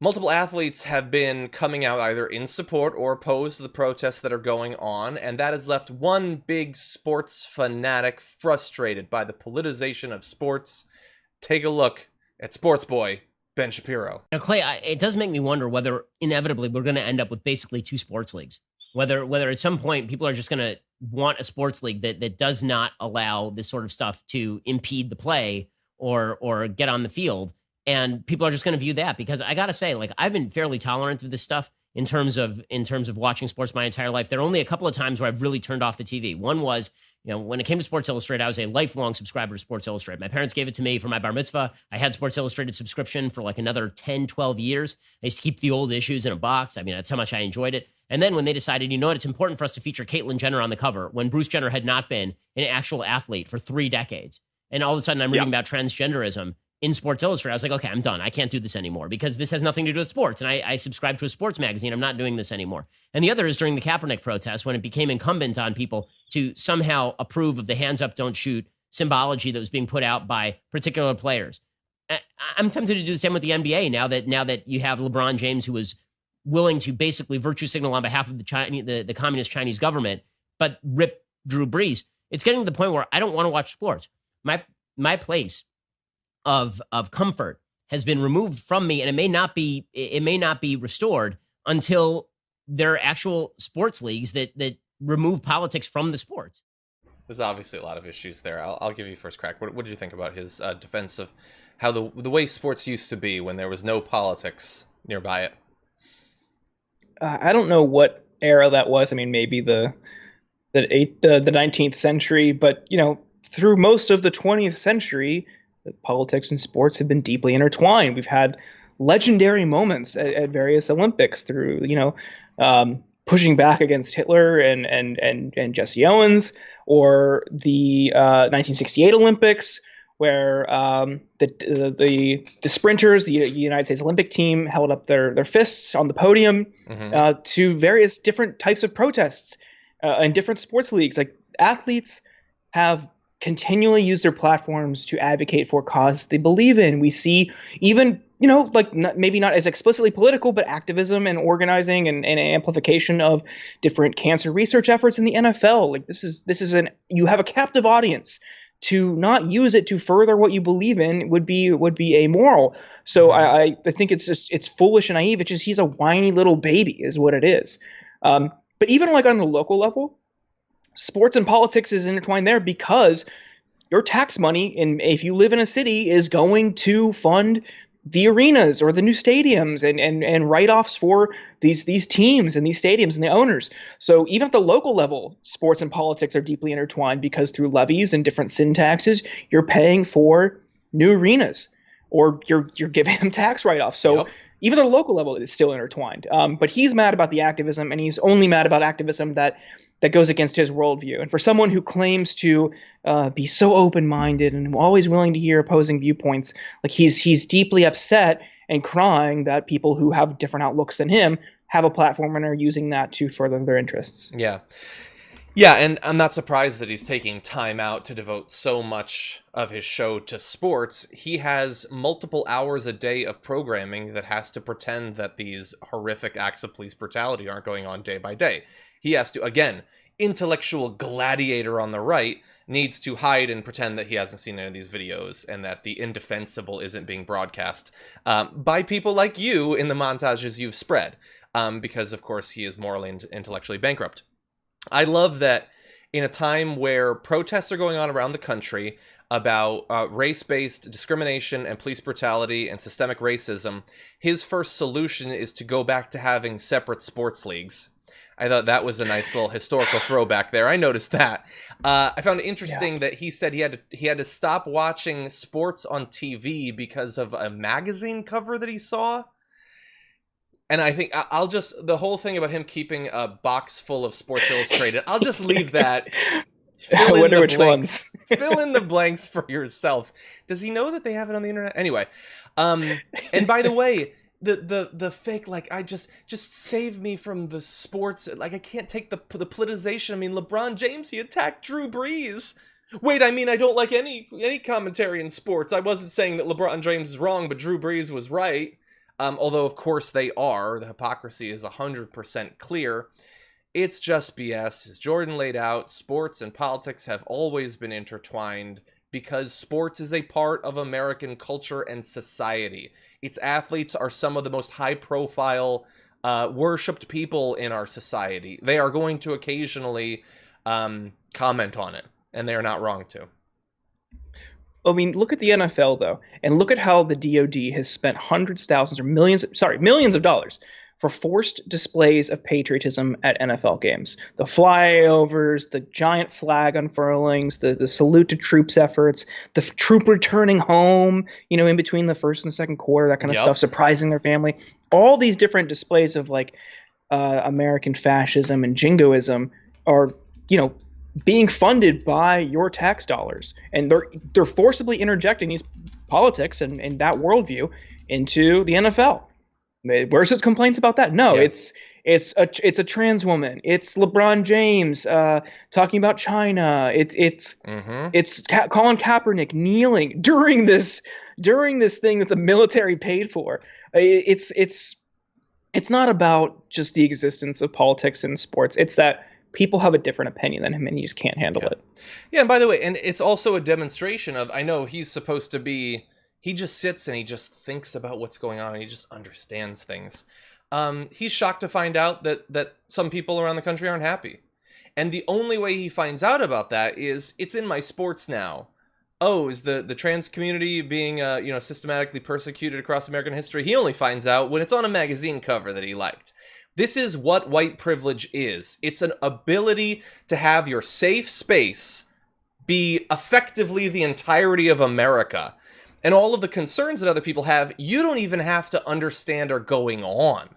Multiple athletes have been coming out either in support or opposed to the protests that are going on, and that has left one big sports fanatic frustrated by the politicization of sports. Take a look at sports boy Ben Shapiro. Now, Clay, it does make me wonder whether inevitably we're going to end up with basically two sports leagues. Whether at some point people are just going to want a sports league that does not allow this sort of stuff to impede the play or get on the field, and people are just going to view that. Because I got to say, like, I've been fairly tolerant of this stuff in terms of watching sports my entire life. There are only a couple of times where I've really turned off the TV. One was, when it came to Sports Illustrated, I was a lifelong subscriber to Sports Illustrated. My parents gave it to me for my bar mitzvah. I had Sports Illustrated subscription for like another 10, 12 years. I used to keep the old issues in a box. I mean, that's how much I enjoyed it. And then when they decided, it's important for us to feature Caitlyn Jenner on the cover, when Bruce Jenner had not been an actual athlete for 3 decades. And all of a sudden I'm reading about transgenderism in Sports Illustrated. I was like, okay, I'm done. I can't do this anymore because this has nothing to do with sports. And I subscribe to a sports magazine. I'm not doing this anymore. And the other is during the Kaepernick protest, when it became incumbent on people to somehow approve of the hands up, don't shoot symbology that was being put out by particular players. I'm tempted to do the same with the NBA now that you have LeBron James, who was willing to basically virtue signal on behalf of the communist Chinese government, but rip Drew Brees. It's getting to the point where I don't want to watch sports. My place of comfort has been removed from me, and it may not be restored until there are actual sports leagues that remove politics from the sports. There's obviously a lot of issues there. I'll give you first crack. What did you think about his defense of how the way sports used to be when there was no politics nearby it? I don't know what era that was. I mean, maybe the 19th century, but through most of the 20th century, politics and sports have been deeply intertwined. We've had legendary moments at various Olympics through, pushing back against Hitler and Jesse Owens, or the 1968 Olympics, where the sprinters, the United States Olympic team, held up their fists on the podium to various different types of protests in different sports leagues. Like, athletes have continually used their platforms to advocate for causes they believe in. We see even, maybe not as explicitly political, but activism and organizing and amplification of different cancer research efforts in the NFL. Like, you have a captive audience. To not use it to further what you believe in would be amoral. So I think it's foolish and naive. It's just, he's a whiny little baby is what it is. But even like on the local level, sports and politics is intertwined there, because your tax money, and if you live in a city, is going to fund the arenas or the new stadiums and write-offs for these teams and these stadiums and the owners. So even at the local level, sports and politics are deeply intertwined, because through levies and different sin taxes, you're paying for new arenas, or you're giving them tax write-offs. So even at the local level, it's still intertwined. But he's mad about the activism, and he's only mad about activism that goes against his worldview. And for someone who claims to be so open-minded and always willing to hear opposing viewpoints, like, he's deeply upset and crying that people who have different outlooks than him have a platform and are using that to further their interests. Yeah, and I'm not surprised that he's taking time out to devote so much of his show to sports. He has multiple hours a day of programming that has to pretend that these horrific acts of police brutality aren't going on day by day. He has to, again, intellectual gladiator on the right, needs to hide and pretend that he hasn't seen any of these videos and that the indefensible isn't being broadcast by people like you in the montages you've spread, because, of course, he is morally and intellectually bankrupt. I love that in a time where protests are going on around the country about race-based discrimination and police brutality and systemic racism, his first solution is to go back to having separate sports leagues. I thought that was a nice little historical throwback there. I noticed that. I found it interesting that he said he had to stop watching sports on TV because of a magazine cover that he saw. And I think the whole thing about him keeping a box full of Sports Illustrated, I'll just leave that. I wonder which ones. Fill in the blanks for yourself. Does he know that they have it on the internet? Anyway, and by the way, the fake, like, I just save me from the sports. Like, I can't take the politicization. I mean, LeBron James, he attacked Drew Brees. Wait, I mean, I don't like any commentary in sports. I wasn't saying that LeBron James is wrong, but Drew Brees was right. Although, of course, they are. The hypocrisy is 100% clear. It's just BS. As Jordan laid out, sports and politics have always been intertwined because sports is a part of American culture and society. Its athletes are some of the most high-profile, worshipped people in our society. They are going to occasionally comment on it, and they are not wrong to. I mean, look at the NFL, though, and look at how the DoD has spent hundreds of thousands or millions of dollars for forced displays of patriotism at NFL games. The flyovers, the giant flag unfurlings, the salute to troops efforts, the troop returning home, in between the first and the second quarter, that kind of stuff, surprising their family. All these different displays of American fascism and jingoism are, being funded by your tax dollars, and they're forcibly interjecting these politics and that worldview into the NFL. Where's his complaints about that? No, it's a trans woman. It's LeBron James talking about China. It's Colin Kaepernick kneeling during this thing that the military paid for. It's not about just the existence of politics in sports. It's that people have a different opinion than him, and he just can't handle it. Yeah, and by the way, and it's also a demonstration of, I know he's supposed to be, he just sits and he just thinks about what's going on, and he just understands things. He's shocked to find out that some people around the country aren't happy. And the only way he finds out about that is, it's in my sports now. Oh, is the trans community being systematically persecuted across American history? He only finds out when it's on a magazine cover that he liked. This is what white privilege is. It's an ability to have your safe space be effectively the entirety of America. And all of the concerns that other people have, you don't even have to understand are going on.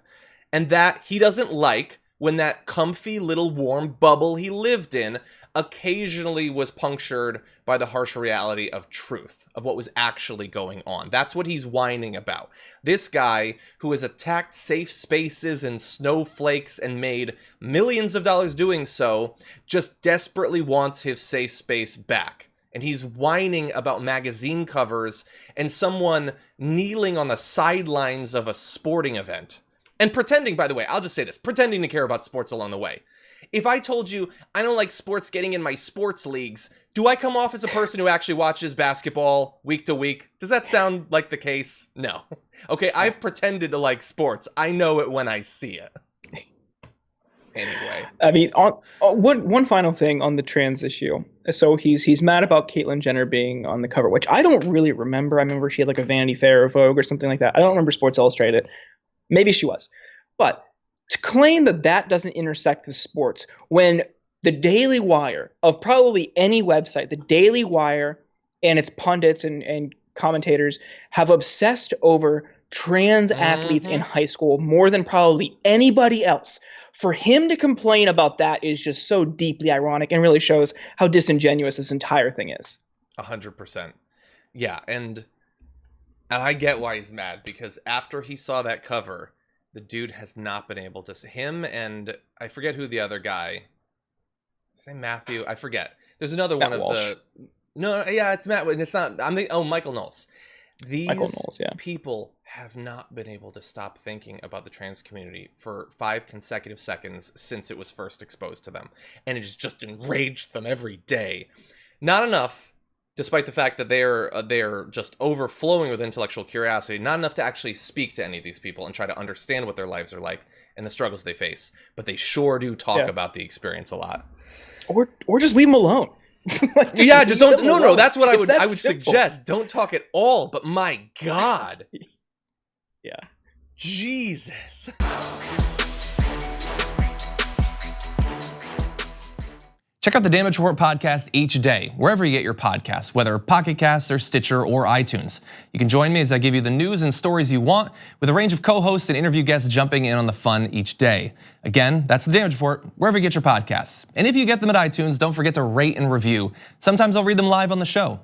And that he doesn't like when that comfy little warm bubble he lived in occasionally was punctured by the harsh reality of truth, of what was actually going on. That's what he's whining about. This guy who has attacked safe spaces and snowflakes and made millions of dollars doing so, just desperately wants his safe space back. And he's whining about magazine covers and someone kneeling on the sidelines of a sporting event. And pretending, by the way, I'll just say this, pretending to care about sports along the way. If I told you I don't like sports getting in my sports leagues, do I come off as a person who actually watches basketball week to week? Does that sound like the case? No. Okay, I've pretended to like sports. I know it when I see it. Anyway. I mean, one final thing on the trans issue. So he's mad about Caitlyn Jenner being on the cover, which I don't really remember. I remember she had like a Vanity Fair or Vogue or something like that. I don't remember Sports Illustrated. Maybe she was. But to claim that doesn't intersect with sports, when the Daily Wire, of probably any website, the Daily Wire and its pundits and commentators have obsessed over trans athletes in high school more than probably anybody else. For him to complain about that is just so deeply ironic and really shows how disingenuous this entire thing is. 100%. Yeah, and I get why he's mad, because after he saw that cover, the dude has not been able to see him, and I forget who the other guy. Say Matthew, I forget. There's another Matt one Walsh. of the. No, yeah, it's Matt, and it's not. Michael Knowles. These people have not been able to stop thinking about the trans community for 5 consecutive seconds since it was first exposed to them, and it's just enraged them every day. Not enough, despite the fact that they're just overflowing with intellectual curiosity, not enough to actually speak to any of these people and try to understand what their lives are like and the struggles they face. But they sure do talk about the experience a lot. Or just leave them alone. Just don't. No. That's what I would simple. suggest. Don't talk at all. But my God. Yeah. Jesus. Check out the Damage Report podcast each day, wherever you get your podcasts, whether Pocket Casts or Stitcher or iTunes. You can join me as I give you the news and stories you want, with a range of co-hosts and interview guests jumping in on the fun each day. Again, that's the Damage Report, wherever you get your podcasts. And if you get them at iTunes, don't forget to rate and review. Sometimes I'll read them live on the show.